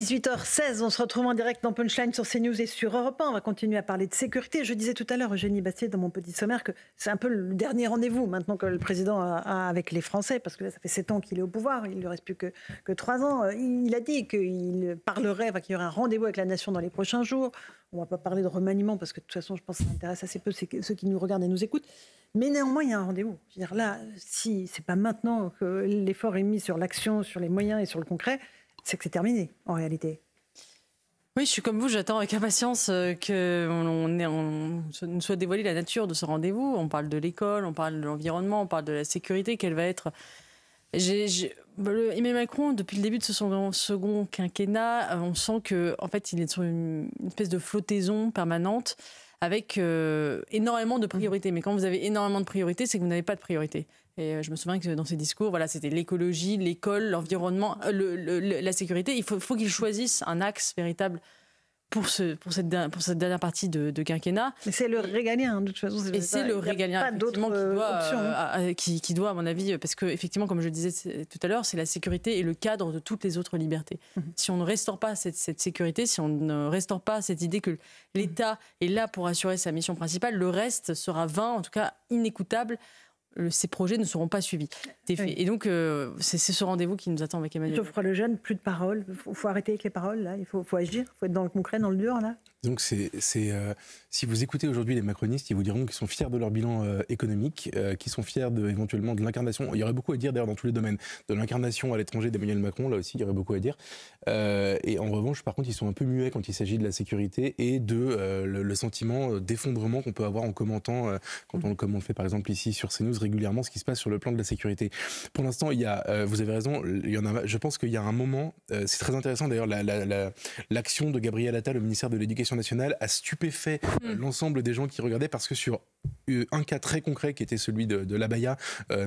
18h16, on se retrouve en direct dans Punchline sur CNews et sur Europe 1. On va continuer à parler de sécurité. Je disais tout à l'heure, Eugénie Bastier, dans mon petit sommaire, que c'est un peu le dernier rendez-vous maintenant que le président a avec les Français, parce que là, ça fait 7 ans qu'il est au pouvoir, il ne lui reste plus que 3 ans. Il a dit qu'il parlerait, qu'il y aurait un rendez-vous avec la nation dans les prochains jours. On ne va pas parler de remaniement, parce que de toute façon, je pense que ça intéresse assez peu ceux qui nous regardent et nous écoutent. Mais néanmoins, il y a un rendez-vous. Je veux dire, là, si ce n'est pas maintenant que l'effort est mis sur l'action, sur les moyens et sur le concret, c'est que c'est terminé, en réalité. Oui, je suis comme vous, j'attends avec impatience qu'on nous soit dévoilée la nature de ce rendez-vous. On parle de l'école, on parle de l'environnement, on parle de la sécurité, quelle va être... Emmanuel Macron, depuis le début de ce second quinquennat, on sent qu'en fait, il est sur une espèce de flottaison permanente avec énormément de priorités. Mais quand vous avez énormément de priorités, c'est que vous n'avez pas de priorité. Et je me souviens que dans ses discours, voilà, c'était l'écologie, l'école, l'environnement, la sécurité. Il faut qu'il choisisse un axe véritable pour cette dernière partie de quinquennat. Mais c'est le régalien, de toute façon. C'est le régalien qui doit, à mon avis, parce qu'effectivement, comme je le disais tout à l'heure, c'est la sécurité et le cadre de toutes les autres libertés. Si on ne restaure pas cette sécurité, si on ne restaure pas cette idée que l'État est là pour assurer sa mission principale, le reste sera vain, en tout cas inécoutable. Ces projets ne seront pas suivis d'effet. Oui. Et donc, c'est ce rendez-vous qui nous attend avec Emmanuel. Geoffroy Lejeune, plus de paroles. Il faut arrêter avec les paroles, là. Il faut agir. Il faut être dans le concret, dans le dur, là. Donc, si vous écoutez aujourd'hui les macronistes, ils vous diront qu'ils sont fiers de leur bilan économique, qu'ils sont fiers éventuellement de l'incarnation. Il y aurait beaucoup à dire, d'ailleurs, dans tous les domaines. De l'incarnation à l'étranger d'Emmanuel Macron, là aussi, il y aurait beaucoup à dire. Et en revanche, par contre, ils sont un peu muets quand il s'agit de la sécurité et de le sentiment d'effondrement qu'on peut avoir en commentant, comme on le fait par exemple ici sur CNews régulièrement, ce qui se passe sur le plan de la sécurité. Pour l'instant, il y a, vous avez raison, il y en a, je pense qu'il y a un moment, c'est très intéressant d'ailleurs, l'action de Gabriel Attal au ministère de l'Éducation nationale a stupéfait l'ensemble des gens qui regardaient, parce que sur un cas très concret qui était celui de l'abaya,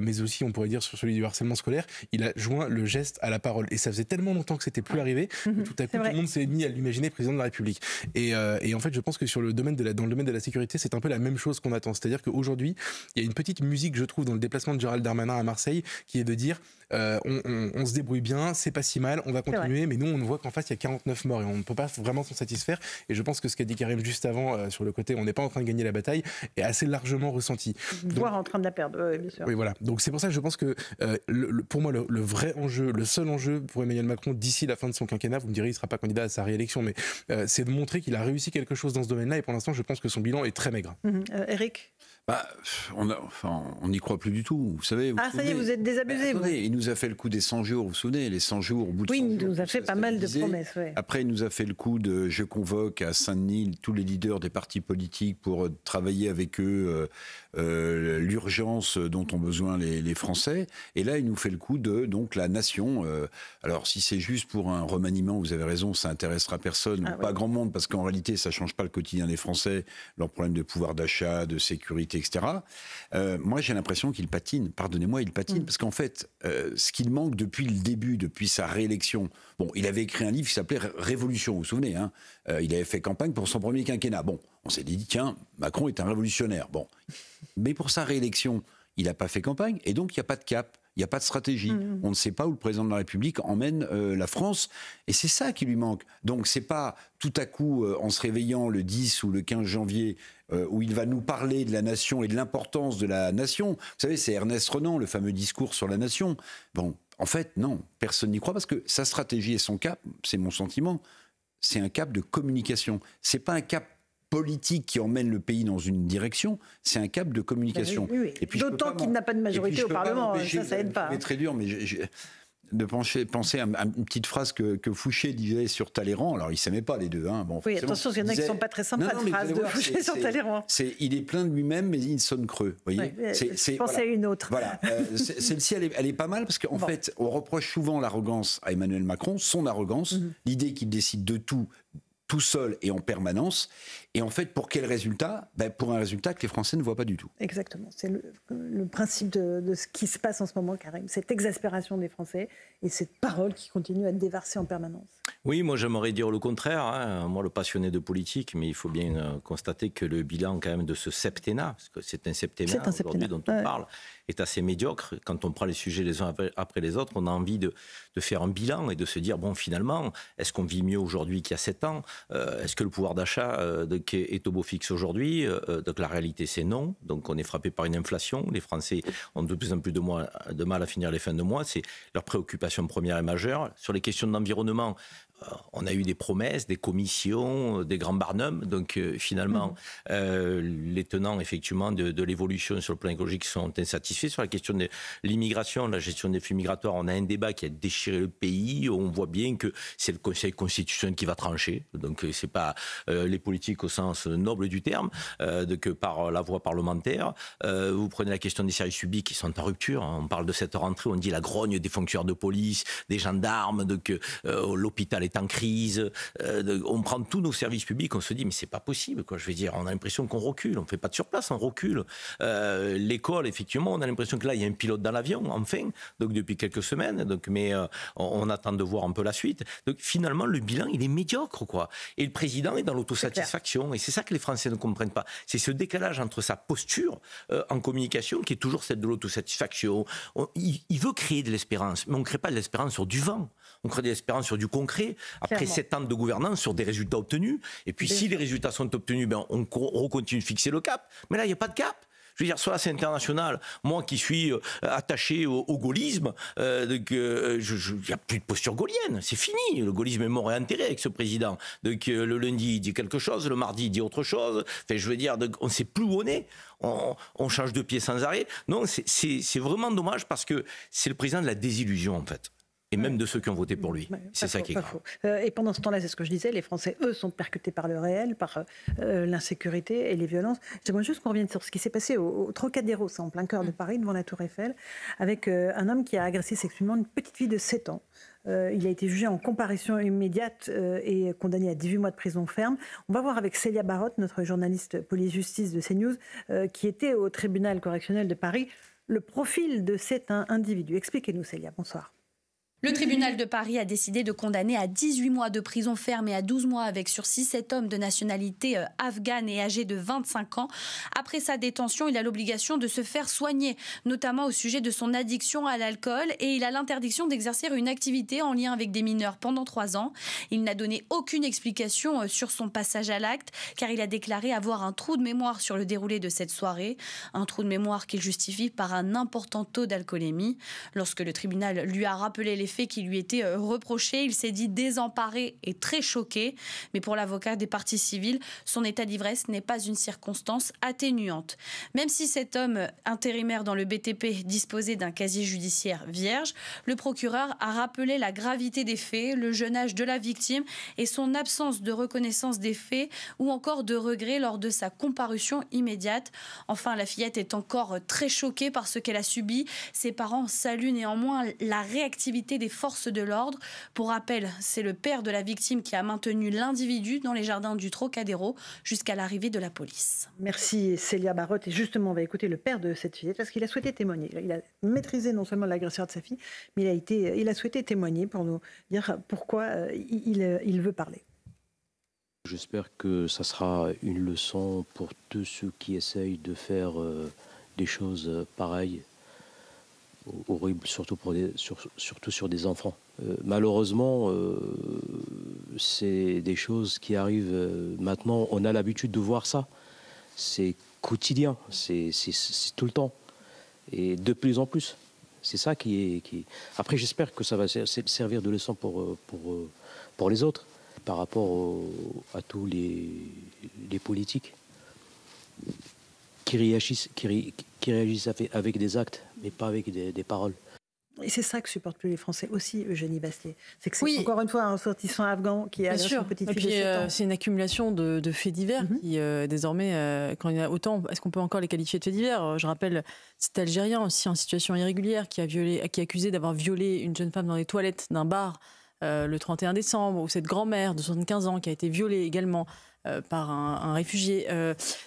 mais aussi on pourrait dire sur celui du harcèlement scolaire, il a joint le geste à la parole. Et ça faisait tellement longtemps que c'était plus arrivé, que tout à coup tout le monde s'est mis à l'imaginer président de la République. Et en fait, je pense que dans le domaine de la sécurité, c'est un peu la même chose qu'on attend. C'est-à-dire qu'aujourd'hui, il y a une petite musique, je trouve, dans le déplacement de Gérald Darmanin à Marseille, qui est de dire on se débrouille bien, c'est pas si mal, on va continuer, mais nous on voit qu'en face il y a 49 morts et on ne peut pas vraiment s'en satisfaire. Et je pense que ce qu'a dit Karim juste avant sur le côté on n'est pas en train de gagner la bataille est assez largement ressenti. Voire en train de la perdre, bien sûr. Oui, voilà. Donc c'est pour ça que je pense que pour moi le vrai enjeu, le seul enjeu pour Emmanuel Macron d'ici la fin de son quinquennat, vous me direz il ne sera pas candidat à sa réélection, mais c'est de montrer qu'il a réussi quelque chose dans ce domaine-là, et pour l'instant je pense que son bilan est très maigre. Éric ? On n'y croit plus du tout, vous savez. Ça y est, vous êtes désabusé. Attendez, il nous a fait le coup des 100 jours, vous vous souvenez, les 100 jours, au bout de 100 jours. Oui, il nous a fait pas mal de promesses. Ouais. Après, il nous a fait le coup de je convoque à Saint-Denis tous les leaders des partis politiques pour travailler avec eux l'urgence dont ont besoin les Français. Et là, il nous fait le coup de donc la nation. Alors, si c'est juste pour un remaniement, vous avez raison, ça intéressera personne, pas grand monde, parce qu'en réalité, ça change pas le quotidien des Français, leurs problèmes de pouvoir d'achat, de sécurité, etc. Moi, j'ai l'impression qu'il patine. Pardonnez-moi, il patine. Parce qu'en fait, ce qu'il manque depuis le début, depuis sa réélection, il avait écrit un livre qui s'appelait Révolution, vous vous souvenez, hein, il avait fait campagne pour son premier quinquennat. On s'est dit, tiens, Macron est un révolutionnaire. Mais pour sa réélection, il n'a pas fait campagne, et donc il n'y a pas de cap. Il n'y a pas de stratégie. On ne sait pas où le président de la République emmène la France. Et c'est ça qui lui manque. Donc c'est pas tout à coup, en se réveillant le 10 ou le 15 janvier, où il va nous parler de la nation et de l'importance de la nation. Vous savez, c'est Ernest Renan, le fameux discours sur la nation. En fait, non, personne n'y croit, parce que sa stratégie et son cap, c'est mon sentiment, c'est un cap de communication. C'est pas un cap politique qui emmène le pays dans une direction, c'est un cap de communication. Oui. Et puis, d'autant qu'il n'a pas de majorité au Parlement, ça aide pas. C'est très dur, mais de penser à une petite phrase que Fouché disait sur Talleyrand. Alors, ils ne s'aimaient pas, les deux. Oui, attention, il y en a qui ne sont pas très sympas, de phrase de Fouché sur Talleyrand. Il est plein de lui-même, mais il sonne creux. Voyez, je pensais à une autre. Voilà. Celle-ci, elle est pas mal, parce qu'en fait, on reproche souvent l'arrogance à Emmanuel Macron, son arrogance, l'idée qu'il décide de tout seul et en permanence. Et en fait, pour quel résultat ? Pour un résultat que les Français ne voient pas du tout. Exactement. C'est le principe de ce qui se passe en ce moment, Karim. Cette exaspération des Français et cette parole qui continue à déverser en permanence. Oui, moi j'aimerais dire le contraire, hein. Moi le passionné de politique, mais il faut bien constater que le bilan quand même de ce septennat, parce que c'est un septennat aujourd'hui dont on parle, est assez médiocre. Quand on prend les sujets les uns après les autres, on a envie de faire un bilan et de se dire, bon finalement, est-ce qu'on vit mieux aujourd'hui qu'il y a 7 ans? Est-ce que le pouvoir d'achat est au beau fixe aujourd'hui? Donc la réalité c'est non. Donc on est frappé par une inflation. Les Français ont de plus en plus de mal à finir les fins de mois. C'est leur préoccupation première et majeure. Sur les questions d'environnement, on a eu des promesses, des commissions, des grands barnums. Donc finalement, les tenants effectivement de l'évolution sur le plan écologique sont insatisfaits. Sur la question de l'immigration, la gestion des flux migratoires, on a un débat qui a déchiré le pays. On voit bien que c'est le Conseil constitutionnel qui va trancher. Donc c'est pas les politiques au sens noble du terme, que par la voie parlementaire. Vous prenez la question des services publics qui sont en rupture. On parle de cette rentrée, on dit la grogne des fonctionnaires de police, des gendarmes, l'hôpital est en crise, on prend tous nos services publics, on se dit mais c'est pas possible, quoi. Je veux dire, on a l'impression qu'on recule, on fait pas de surplace, on recule. L'école, effectivement, on a l'impression que là il y a un pilote dans l'avion, enfin, donc depuis quelques semaines, mais on attend de voir un peu la suite. Donc finalement le bilan il est médiocre, quoi. Et le président est dans l'autosatisfaction, et c'est ça que les Français ne comprennent pas. C'est ce décalage entre sa posture en communication qui est toujours celle de l'autosatisfaction. Il veut créer de l'espérance, mais on ne crée pas de l'espérance sur du vent. On crée de l'espérance sur du concret. Après 7 ans de gouvernance, sur des résultats obtenus. Et puis, si les résultats sont obtenus, on continue de fixer le cap. Mais là, il n'y a pas de cap. Je veux dire, sur la scène internationale, moi qui suis attaché au gaullisme, il n'y a plus de posture gaullienne. C'est fini. Le gaullisme est mort et enterré avec ce président. Donc, le lundi, il dit quelque chose. Le mardi, il dit autre chose. Enfin, je veux dire, on ne sait plus où on est. On change de pied sans arrêt. Non, c'est vraiment dommage parce que c'est le président de la désillusion, en fait. Et même de ceux qui ont voté pour lui. C'est ça qui est grave. Et pendant ce temps-là, c'est ce que je disais, les Français, eux, sont percutés par le réel, par l'insécurité et les violences. J'aimerais juste qu'on revienne sur ce qui s'est passé au Trocadéro, c'est en plein cœur de Paris, devant la Tour Eiffel, avec un homme qui a agressé sexuellement une petite fille de 7 ans. Il a été jugé en comparution immédiate et condamné à 18 mois de prison ferme. On va voir avec Célia Barotte, notre journaliste police-justice de CNews, qui était au tribunal correctionnel de Paris, le profil de cet individu. Expliquez-nous, Célia. Bonsoir. Le tribunal de Paris a décidé de condamner à 18 mois de prison ferme et à 12 mois avec sursis cet homme de nationalité afghane et âgé de 25 ans. Après sa détention, il a l'obligation de se faire soigner, notamment au sujet de son addiction à l'alcool, et il a l'interdiction d'exercer une activité en lien avec des mineurs pendant 3 ans. Il n'a donné aucune explication sur son passage à l'acte, car il a déclaré avoir un trou de mémoire sur le déroulé de cette soirée, un trou de mémoire qu'il justifie par un important taux d'alcoolémie. Lorsque le tribunal lui a rappelé les faits qui lui étaient reprochés, il s'est dit désemparé et très choqué. Mais pour l'avocat des parties civiles, son état d'ivresse n'est pas une circonstance atténuante. Même si cet homme intérimaire dans le BTP disposait d'un casier judiciaire vierge, le procureur a rappelé la gravité des faits, le jeune âge de la victime et son absence de reconnaissance des faits ou encore de regret lors de sa comparution immédiate. Enfin, la fillette est encore très choquée par ce qu'elle a subi. Ses parents saluent néanmoins la réactivité des forces de l'ordre. Pour rappel, c'est le père de la victime qui a maintenu l'individu dans les jardins du Trocadéro jusqu'à l'arrivée de la police. Merci Célia Barotte. Et justement, on va écouter le père de cette fillette parce qu'il a souhaité témoigner. Il a maîtrisé non seulement l'agresseur de sa fille, mais il a souhaité témoigner pour nous dire pourquoi il veut parler. J'espère que ça sera une leçon pour tous ceux qui essayent de faire des choses pareilles, horribles, surtout sur des enfants. Malheureusement, c'est des choses qui arrivent maintenant. On a l'habitude de voir ça. C'est quotidien, c'est tout le temps. Et de plus en plus. C'est ça qui est... Après, j'espère que ça va servir de leçon pour les autres, par rapport à tous les politiques qui réagissent avec des actes, mais pas avec des paroles. Et c'est ça que supportent plus les Français aussi, Eugénie Bastier. C'est que c'est encore une fois un ressortissant afghan qui a une petite fille de 7 ans. C'est une accumulation de faits divers qui, désormais, quand il y en a autant, est-ce qu'on peut encore les qualifier de faits divers ? Je rappelle cet Algérien aussi en situation irrégulière qui est accusé d'avoir violé une jeune femme dans les toilettes d'un bar le 31 décembre, ou cette grand-mère de 75 ans qui a été violée également par un réfugié.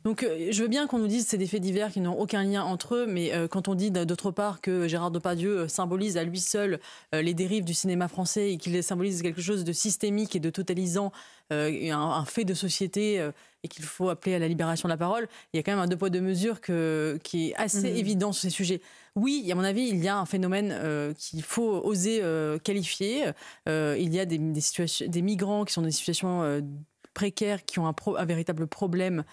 Donc je veux bien qu'on nous dise que c'est des faits divers qui n'ont aucun lien entre eux, mais quand on dit d'autre part que Gérard Depardieu symbolise à lui seul les dérives du cinéma français et qu'il symbolise quelque chose de systémique et de totalisant, un fait de société et qu'il faut appeler à la libération de la parole, il y a quand même un deux poids deux mesures qui est assez évident sur ces sujets. Oui, à mon avis, il y a un phénomène qu'il faut oser qualifier. Il y a des migrants qui sont dans des situations précaires, qui ont un véritable problème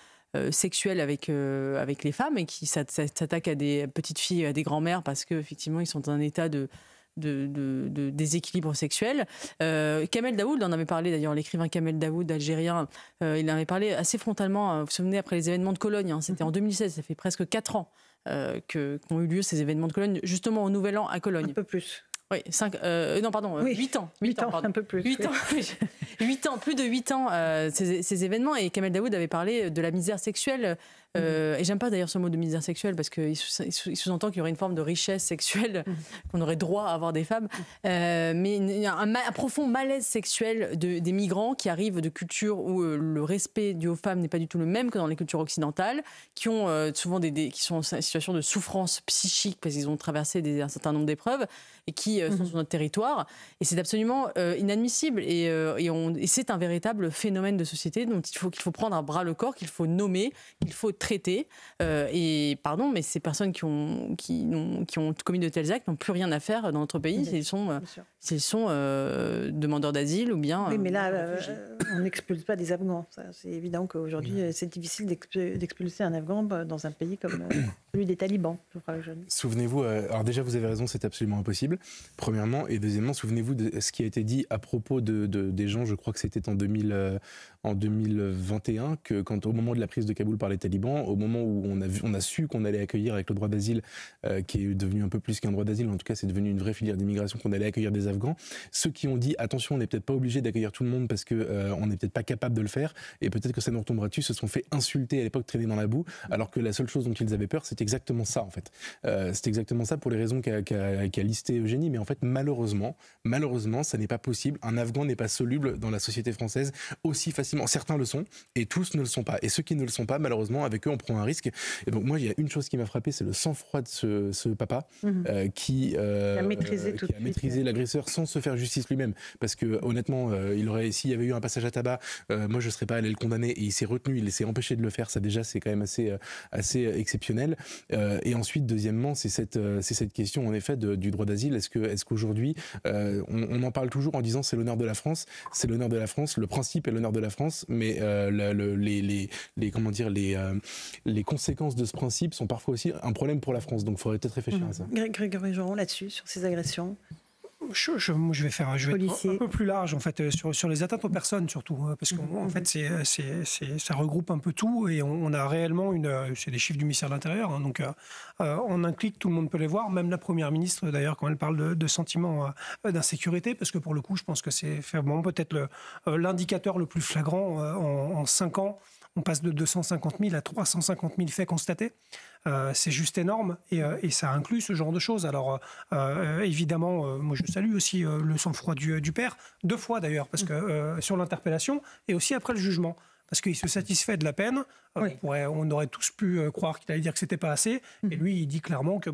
sexuel avec les femmes et qui s'attaquent à des petites filles, à des grands-mères parce qu'effectivement, ils sont dans un état de déséquilibre sexuel. Kamel Daoud en avait parlé d'ailleurs, l'écrivain Kamel Daoud, algérien, il en avait parlé assez frontalement, vous vous souvenez, après les événements de Cologne, c'était en 2016, ça fait presque 4 ans qu'ont eu lieu ces événements de Cologne, justement au Nouvel An à Cologne. Un peu plus. Oui, 8 ans. 8 ans, un peu plus. 8 ans, 8 ans, plus de 8 ans, ces événements. Et Kamel Daoud avait parlé de la misère sexuelle. Et j'aime pas d'ailleurs ce mot de misère sexuelle parce qu'il sous-entend qu'il y aurait une forme de richesse sexuelle, qu'on aurait droit à avoir des femmes. Mais il y a un profond malaise sexuel des migrants qui arrivent de cultures où le respect dû aux femmes n'est pas du tout le même que dans les cultures occidentales, qui ont souvent qui sont en situation de souffrance psychique parce qu'ils ont traversé un certain nombre d'épreuves et qui sont sur notre territoire. Et c'est absolument inadmissible. Et c'est un véritable phénomène de société dont qu'il faut prendre à bras le corps, qu'il faut nommer, qu'il faut traiter. Et pardon, mais ces personnes qui ont commis de tels actes n'ont plus rien à faire dans notre pays s'ils sont demandeurs d'asile ou bien. Oui, mais là, on n'expulse pas des Afghans. C'est évident qu'aujourd'hui, c'est difficile d'expulser un Afghan dans un pays comme celui des talibans. Souvenez-vous, alors déjà, vous avez raison, c'est absolument impossible, premièrement. Et deuxièmement, souvenez-vous de ce qui a été dit à propos des gens, je crois que c'était en 2021, que au moment de la prise de Kaboul par les talibans, au moment où on a su qu'on allait accueillir avec le droit d'asile, qui est devenu un peu plus qu'un droit d'asile, en tout cas c'est devenu une vraie filière d'immigration, qu'on allait accueillir des Afghans, ceux qui ont dit attention, on n'est peut-être pas obligé d'accueillir tout le monde parce que on n'est peut-être pas capable de le faire et peut-être que ça nous retombera dessus, se sont fait insulter à l'époque, traîner dans la boue, alors que la seule chose dont ils avaient peur, c'est exactement ça en fait. C'est exactement ça pour les raisons qu'a listé Eugénie, mais en fait malheureusement, ça n'est pas possible. Un Afghan n'est pas soluble dans la société française aussi facilement. Certains le sont et tous ne le sont pas. Et ceux qui ne le sont pas, malheureusement, avec eux, on prend un risque. Et donc moi, il y a une chose qui m'a frappé, c'est le sang-froid de ce papa qui a maîtrisé l'agresseur sans se faire justice lui-même. Parce que honnêtement, s'il y avait eu un passage à tabac, moi je ne serais pas allé le condamner et il s'est retenu, il s'est empêché de le faire. Ça déjà, c'est quand même assez exceptionnel. Et ensuite, deuxièmement, c'est cette question en effet du droit d'asile. Est-ce qu'aujourd'hui, on en parle toujours en disant c'est l'honneur de la France, le principe est l'honneur de la France, mais les conséquences de ce principe sont parfois aussi un problème pour la France. Donc il faudrait peut-être réfléchir à ça. Grégory Joron, là-dessus, sur ces agressions. Je vais être un peu plus large en fait sur les atteintes aux personnes surtout parce qu'en fait ça regroupe un peu tout et on a réellement c'est des chiffres du ministère de l'Intérieur donc en un clic tout le monde peut les voir, même la première ministre d'ailleurs quand elle parle de sentiments d'insécurité, parce que pour le coup je pense que c'est vraiment peut-être l'indicateur le plus flagrant en 5 ans. On passe de 250 000 à 350 000 faits constatés. C'est juste énorme et ça inclut ce genre de choses. Alors évidemment, moi je salue aussi le sang-froid du père, 2 fois d'ailleurs, parce que sur l'interpellation et aussi après le jugement. Parce qu'il se satisfait de la peine. On aurait tous pu croire qu'il allait dire que c'était pas assez. Et lui, il dit clairement que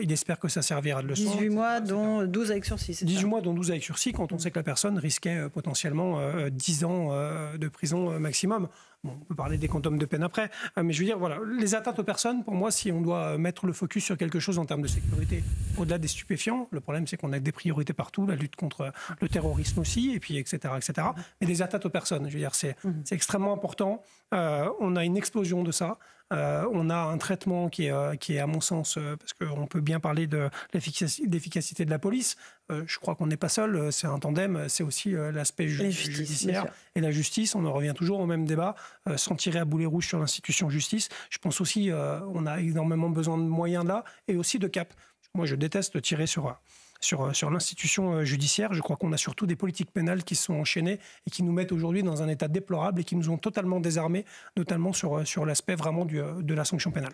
il espère que ça servira de leçon. 18 mois, dont 12 avec sursis. 18 mois, dont 12 avec sursis, quand on sait que la personne risquait potentiellement 10 ans de prison maximum. Bon, on peut parler des quantums de peine après, mais je veux dire, voilà, les atteintes aux personnes, pour moi, si on doit mettre le focus sur quelque chose en termes de sécurité, au-delà des stupéfiants, le problème c'est qu'on a des priorités partout, la lutte contre le terrorisme aussi, et puis etc. Mais des atteintes aux personnes, je veux dire, c'est extrêmement important. On a une explosion de ça. On a un traitement qui est à mon sens, parce qu'on peut bien parler de l'efficacité de la police. Je crois qu'on n'est pas seul, c'est un tandem, c'est aussi l'aspect judiciaire et la justice. On en revient toujours au même débat, sans tirer à boulet rouge sur l'institution justice. Je pense aussi on a énormément besoin de moyens là et aussi de cap. Moi, je déteste tirer sur l'institution judiciaire. Je crois qu'on a surtout des politiques pénales qui se sont enchaînées et qui nous mettent aujourd'hui dans un état déplorable et qui nous ont totalement désarmés, notamment sur l'aspect vraiment de la sanction pénale.